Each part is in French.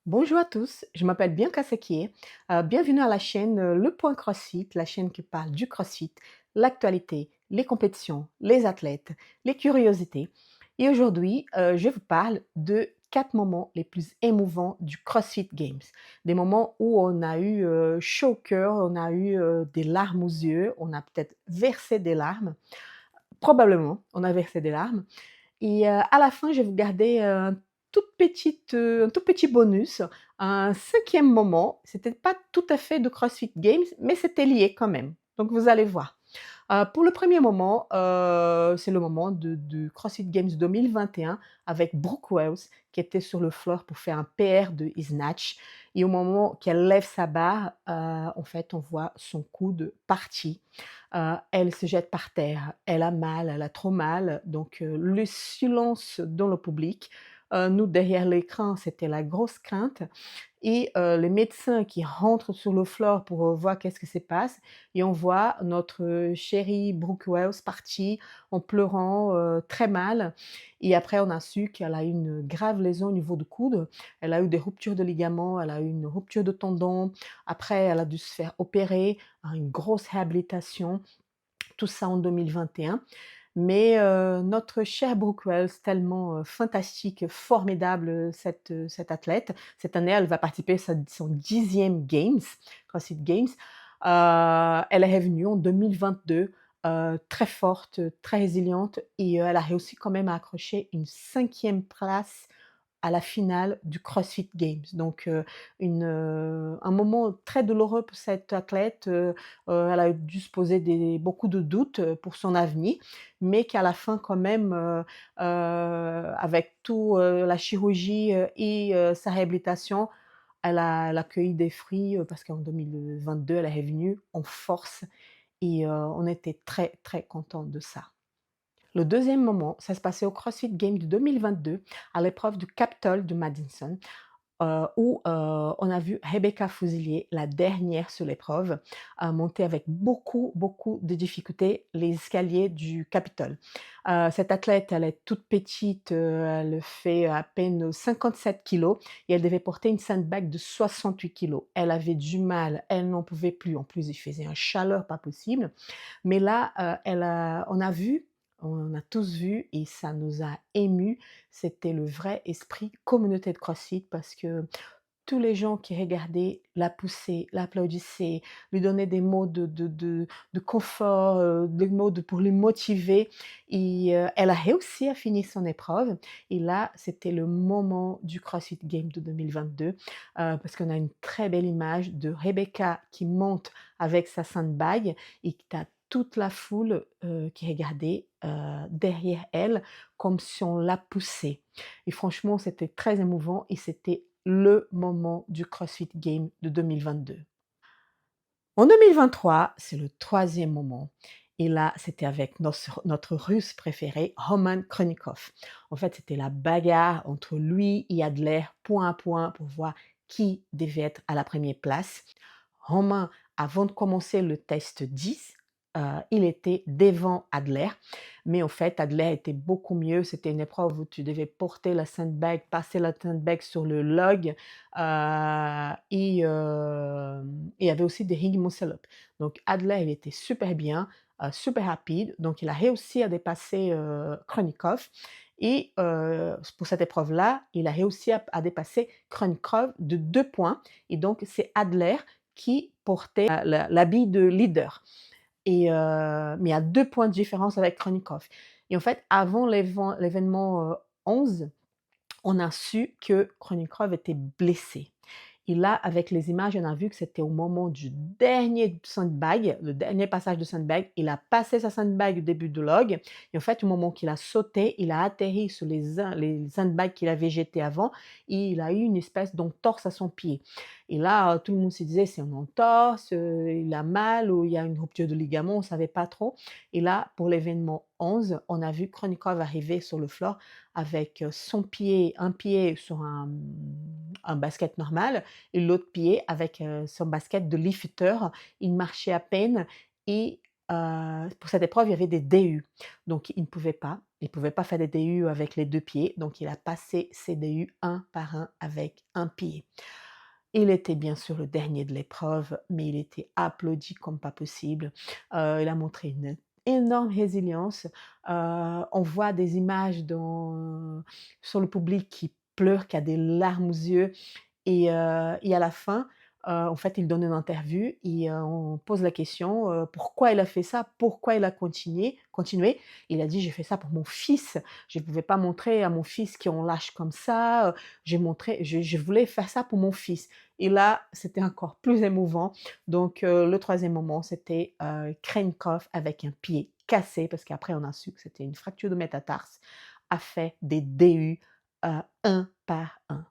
Bonjour à tous, je m'appelle Bianca Sekier. Bienvenue à la chaîne Le Point CrossFit, la chaîne qui parle du CrossFit, l'actualité, les compétitions, les athlètes, les curiosités. Et aujourd'hui, je vous parle de 4 moments les plus émouvants du CrossFit Games. Des moments où on a eu chaud au cœur, on a eu des larmes aux yeux, on a peut-être versé des larmes. Probablement, on a versé des larmes. Et à la fin, je vais vous garder un tout petit bonus, un cinquième moment. C'était pas tout à fait de CrossFit Games, mais c'était lié quand même. Donc vous allez voir. Pour le premier moment, c'est le moment de CrossFit Games 2021 avec Brooke Wells qui était sur le floor pour faire un PR de snatch et au moment qu'elle lève sa barre, en fait, on voit son coude parti. Elle se jette par terre, elle a mal, elle a trop mal, donc le silence dans le public. Nous derrière l'écran, c'était la grosse crainte et les médecins qui rentrent sur le floor pour, voir qu'est-ce qui se passe et on voit notre, chérie Brooke Wells partie en pleurant, très mal et après on a su qu'elle a eu une grave lésion au niveau du coude. Elle a eu des ruptures de ligaments, elle a eu une rupture de tendon. Après elle a dû se faire opérer, hein, une grosse réhabilitation, tout ça en 2021. Mais notre chère Brooke Wells, tellement, fantastique, formidable, cette athlète. Cette année, elle va participer à son 10e Games, CrossFit Games. Elle est revenue en 2022, très forte, très résiliente et elle a réussi quand même à accrocher une 5e place à la finale du CrossFit Games. Donc un moment très douloureux pour cette athlète, elle a dû se poser beaucoup de doutes, pour son avenir, mais qu'à la fin quand même, avec tout, la chirurgie, et sa réhabilitation, elle a cueilli des fruits, parce qu'en 2022, elle est revenue en force et on était très, très contents de ça. Le deuxième moment, ça se passait au CrossFit Games de 2022, à l'épreuve du Capitol de Madison, où, on a vu Rebecca Fusilier, la dernière sur l'épreuve, monter avec beaucoup, beaucoup de difficultés les escaliers du Capitole. Cette athlète, elle est toute petite, elle fait à peine 57 kilos et elle devait porter une sandbag de 68 kilos. Elle avait du mal, elle n'en pouvait plus. En plus, il faisait une chaleur pas possible. Mais là, on a tous vu et ça nous a émus. C'était le vrai esprit communauté de CrossFit parce que tous les gens qui regardaient la poussaient, l'applaudissaient, lui donnaient des mots de confort, des mots pour lui motiver et elle a réussi à finir son épreuve et là, c'était le moment du CrossFit Games de 2022, parce qu'on a une très belle image de Rebecca qui monte avec sa sandbag et tu as toute la foule, qui regardait, derrière elle comme si on la poussait et franchement, c'était très émouvant et c'était le moment du CrossFit Games de 2022. En 2023, c'est le troisième moment et là, c'était avec notre Russe préféré, Roman Khrushchev. En fait, c'était la bagarre entre lui et Adler, point à point, pour voir qui devait être à la première place. Romain, avant de commencer le test 10, il était devant Adler, mais en fait, Adler était beaucoup mieux. C'était une épreuve où tu devais porter la sandbag, passer la sandbag sur le log, et il y avait aussi des ring muscle up. Donc Adler, il était super bien, super rapide, donc il a réussi à dépasser, Khrushchev et pour cette épreuve-là, il a réussi à dépasser Khrushchev de 2 points et donc c'est Adler qui portait l'habit de leader et mais à 2 points de différence avec Khrushchev et en fait, avant l'événement, 11, on a su que Khrushchev était blessé. Et là, avec les images, on a vu que c'était au moment du dernier sandbag, le dernier passage de sandbag. Il a passé sa sandbag au début de log. Et en fait, au moment qu'il a sauté, il a atterri sur les sandbags qu'il avait jetés avant et il a eu une espèce d'entorse à son pied. Et là, tout le monde se disait, c'est une entorse, il a mal ou il y a une rupture de ligament, on ne savait pas trop. Et là, pour l'événement 11, on a vu Khrushchev arriver sur le floor avec son pied, un pied sur un basket normal et l'autre pied avec son basket de lifter. Il marchait à peine et pour cette épreuve, il y avait des DU. Donc il ne pouvait pas. Il ne pouvait pas faire des DU avec les 2 pieds, donc il a passé ses DU un par un avec un pied. Il était bien sûr le dernier de l'épreuve, mais il était applaudi comme pas possible. Il a montré une énorme résilience. On voit des images sur le public qui pleure, qui a des larmes aux yeux et à la fin, en fait, il donne une interview et on pose la question, pourquoi il a fait ça? Pourquoi il a continué? Il a dit: «J'ai fait ça pour mon fils. Je ne pouvais pas montrer à mon fils qu'on lâche comme ça, je voulais faire ça pour mon fils» et là, c'était encore plus émouvant. Donc le troisième moment, c'était, Khrenkov avec un pied cassé, parce qu'après on a su que c'était une fracture de métatarse, a fait des DU, un par un.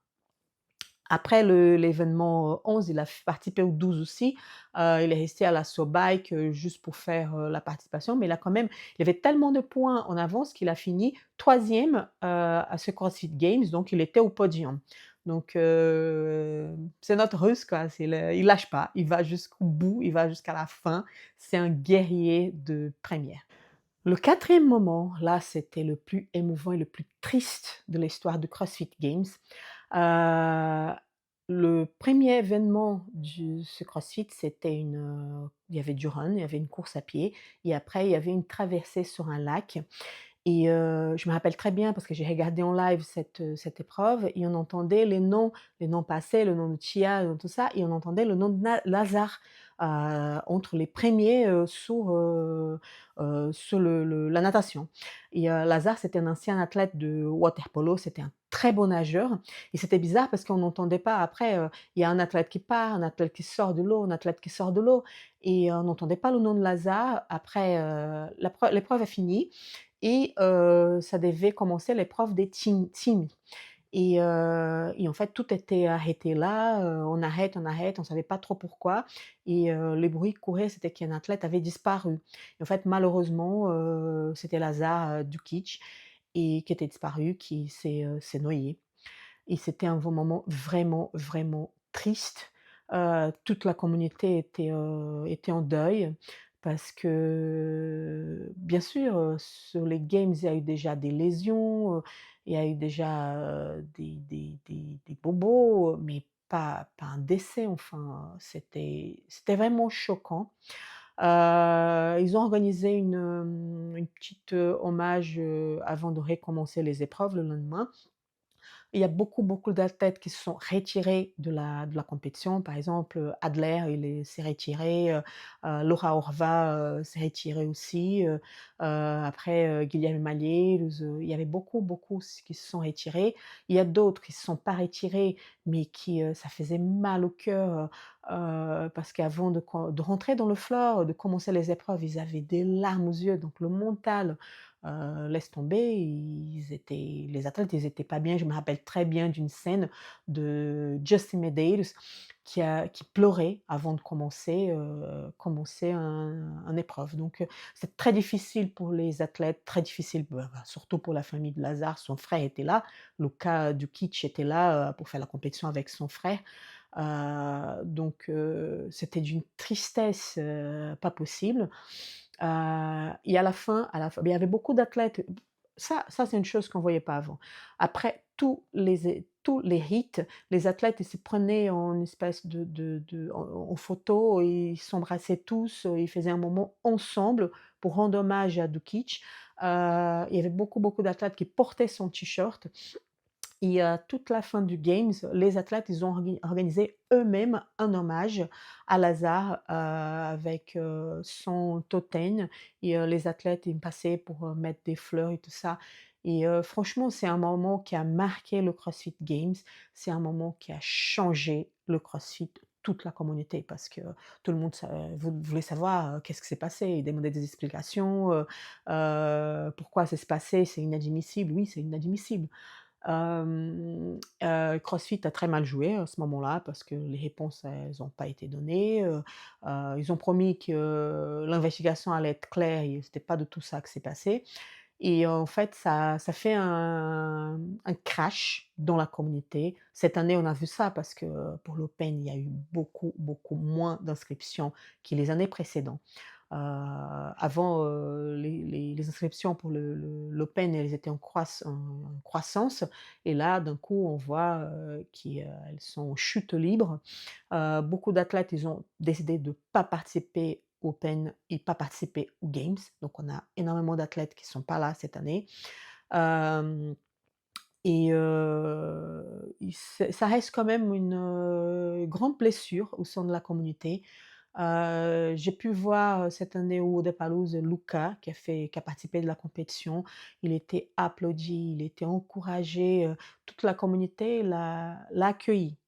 Après l'événement, 11, il a participé au 12 aussi. Il est resté à la Bike, juste pour faire, la participation, mais il avait tellement de points en avance qu'il a fini troisième à ce CrossFit Games, donc il était au podium. Donc c'est notre Russe quoi, il lâche pas, il va jusqu'au bout, il va jusqu'à la fin. C'est un guerrier de première. Le quatrième moment, là, c'était le plus émouvant et le plus triste de l'histoire du CrossFit Games. Heu, le premier événement de ce CrossFit, c'était il y avait du run, il y avait une course à pied et après il y avait une traversée sur un lac et je me rappelle très bien parce que j'ai regardé en live cette épreuve et on entendait les noms passaient, le nom de Chia, tout ça et on entendait le nom de Lazare, entre les premiers sur la natation et Lazare, c'était un ancien athlète de water polo, c'était un très bon nageur et c'était bizarre parce qu'on n'entendait pas après, il y a un athlète qui part, un athlète qui sort de l'eau, un athlète qui sort de l'eau et on n'entendait pas le nom de Lazare. Après, l'épreuve est finie et ça devait commencer l'épreuve des teams et en fait, tout était arrêté là, on arrête, on ne savait pas trop pourquoi et les bruits couraient, c'était qu'un athlète avait disparu et en fait, malheureusement, c'était Lazar, Dukic et qui était disparu, qui s'est noyé et c'était un moment vraiment, vraiment triste. Toute la communauté était en deuil parce que, bien sûr, sur les games, il y a eu déjà des lésions, il y a eu déjà, des bobos, mais pas un décès, enfin, c'était vraiment choquant. Ils ont organisé une petite, hommage, avant de recommencer les épreuves le lendemain. Il y a beaucoup, beaucoup d'athlètes qui se sont retirés de la compétition. Par exemple, Adler, s'est retiré, Laura Orva, s'est retirée aussi, après, Guillaume Mallier, il y avait beaucoup, beaucoup qui se sont retirés. Il y a d'autres qui ne se sont pas retirés, mais qui, ça faisait mal au cœur, parce qu'avant de rentrer dans le floor, de commencer les épreuves, ils avaient des larmes aux yeux, donc le mental laisse tomber, les athlètes, ils étaient pas bien. Je me rappelle très bien d'une scène de Justin Medeiros qui pleurait avant de commencer un épreuve. Donc, c'est très difficile pour les athlètes, très difficile, surtout pour la famille de Lazare. Son frère était là, Luka Dukic était là, pour faire la compétition avec son frère. Donc, c'était d'une tristesse, pas possible. Et il y avait beaucoup d'athlètes. Ça c'est une chose qu'on ne voyait pas avant. Après tous les rites, les athlètes, ils se prenaient en espèce en photo, et ils s'embrassaient tous, ils faisaient un moment ensemble pour rendre hommage à Dukic. Il y avait beaucoup, beaucoup d'athlètes qui portaient son t-shirt. Et toute la fin du games, les athlètes, ils ont organisé eux-mêmes un hommage à Lazare, avec, son totem et les athlètes, ils passaient pour, mettre des fleurs et tout ça et franchement, c'est un moment qui a marqué le CrossFit Games. C'est un moment qui a changé le CrossFit, toute la communauté parce que tout le monde voulait savoir, qu'est-ce qui s'est passé. Ils demandaient des explications, pourquoi ça s'est passé, c'est inadmissible. Oui, c'est inadmissible. CrossFit a très mal joué à ce moment-là parce que les réponses, elles n'ont pas été données, ils ont promis que l'investigation allait être claire et c'était pas du tout ça qui s'est passé et en fait, ça fait un crash dans la communauté. Cette année, on a vu ça parce que pour l'Open, il y a eu beaucoup, beaucoup moins d'inscriptions que les années précédentes. Avant, les inscriptions pour l'Open, elles étaient en croissance et là, d'un coup, on voit, elles sont en chute libre. Beaucoup d'athlètes, ils ont décidé de pas participer au Open et pas participer aux Games. Donc on a énormément d'athlètes qui sont pas là cette année. Hem et il ça reste quand même une, grande blessure au sein de la communauté. J'ai pu voir, cette année au Wodapalooza Luca qui a participé de la compétition. Il était applaudi, il était encouragé, toute la communauté l'a accueilli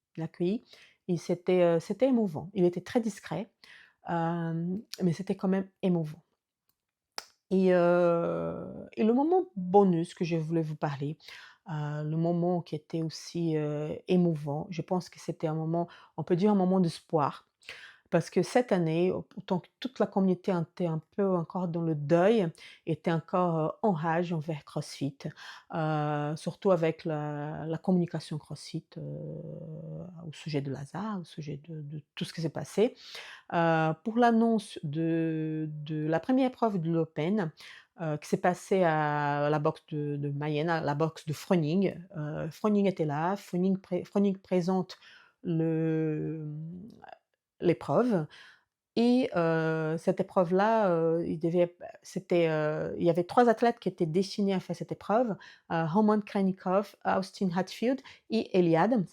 et c'était émouvant. Il était très discret, mais c'était quand même émouvant et le moment bonus que je voulais vous parler, le moment qui était aussi, émouvant, je pense que c'était un moment, on peut dire un moment d'espoir. Parce que cette année, autant que toute la communauté était un peu encore dans le deuil, était encore, en rage envers CrossFit, surtout avec la communication CrossFit, au sujet de Lazare, au sujet de tout ce qui s'est passé. Pour l'annonce de la première épreuve de l'Open, qui s'est passée à la boxe de Mayenne, à la boxe de Froning. Froning était là, Froning présente le, l'épreuve et cette épreuve-là, il y avait 3 athlètes qui étaient destinés à faire cette épreuve, Roman Krajnikov, Austin Hatfield et Ellie Adams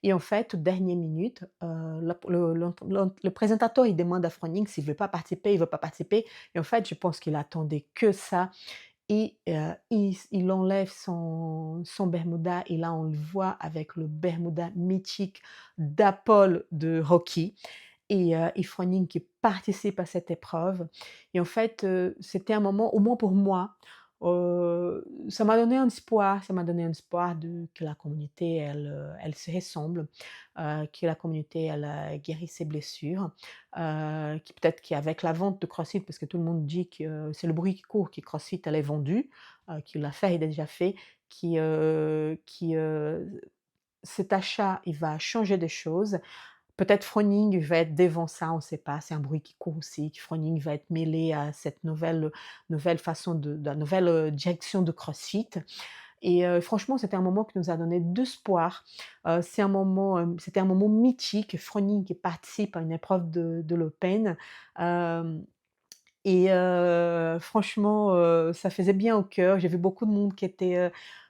et en fait, aux dernières minutes, la le présentateur, il demande à Froning s'il veut pas participer, il veut pas participer et en fait, je pense qu'il attendait que ça et il enlève son bermuda et là, on le voit avec le bermuda mythique d'Apollo de Rocky et Froning qui participe à cette épreuve et en fait, c'était un moment, au moins pour moi, ça m'a donné un espoir de que la communauté, elle se ressemble, que la communauté, elle, guérit ses blessures, qui peut-être qu'avec la vente de CrossFit, parce que tout le monde dit que c'est le bruit qui court, que CrossFit, elle est vendue, que l'affaire est déjà fait, cet achat, il va changer des choses. Peut-être Froning va être devant ça, on ne sait pas, c'est un bruit qui court aussi, que Froning va être mêlé à cette nouvelle façon de la nouvelle, direction de CrossFit et franchement, c'était un moment qui nous a donné d'espoir. C'était un moment mythique, Froning qui participe à une épreuve de l'Open, hem franchement, ça faisait bien au cœur. J'ai vu beaucoup de monde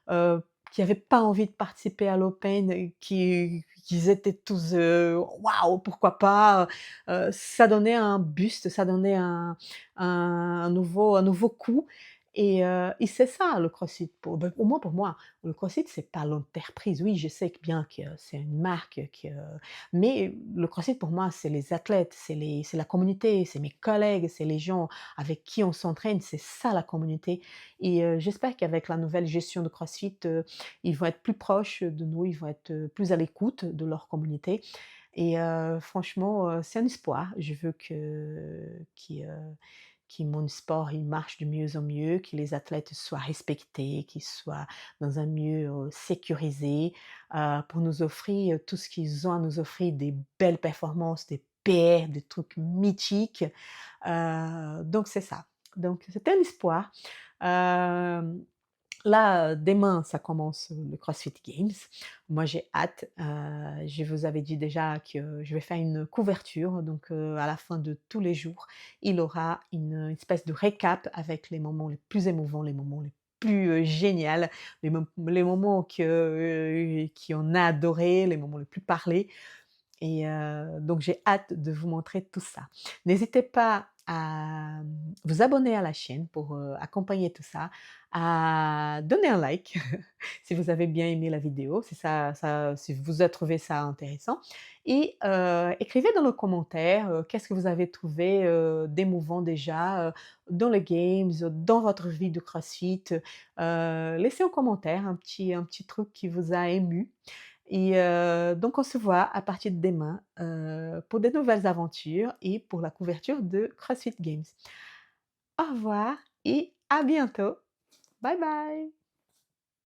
heu, qui avait pas envie de participer à l'Open et qui étaient tous, «Waouh, pourquoi pas?» Ça donnait un boost, ça donnait un nouveau coup et c'est ça le CrossFit au moins pour moi. Le CrossFit, c'est pas l'entreprise. Oui, je sais que bien que c'est une marque mais le CrossFit pour moi, c'est les athlètes, c'est la communauté, c'est mes collègues, c'est les gens avec qui on s'entraîne, c'est ça la communauté et j'espère qu'avec la nouvelle gestion de CrossFit, ils vont être plus proches de nous, ils vont être, plus à l'écoute de leur communauté et franchement, c'est un espoir. Je veux que mon sport, il marche de mieux en mieux, que les athlètes soient respectés, qu'ils soient dans un milieu, sécurisé, pour nous offrir, tout ce qu'ils ont à nous offrir, des belles performances, des PR, des trucs mythiques. Donc c'est ça. Donc c'était un espoir. Hem Là, demain, ça commence, le CrossFit Games. Moi, j'ai hâte, je vous avais dit déjà que je vais faire une couverture, donc à la fin de tous les jours, il aura une espèce de récap avec les moments les plus émouvants, les moments les plus, génial, les moments qu'on a adorés, les moments les plus parlés et donc j'ai hâte de vous montrer tout ça. N'hésitez pas à, vous abonner à la chaîne pour, accompagner tout ça, à donner un like si vous avez bien aimé la vidéo, si vous avez trouvé ça intéressant et écrivez dans le commentaire, qu'est-ce que vous avez trouvé, d'émouvant déjà, dans les games, dans votre vie de CrossFit. Laissez en commentaire un petit truc qui vous a ému et donc on se voit à partir de demain, pour de nouvelles aventures et pour la couverture de CrossFit Games. Au revoir et à bientôt. Bye bye.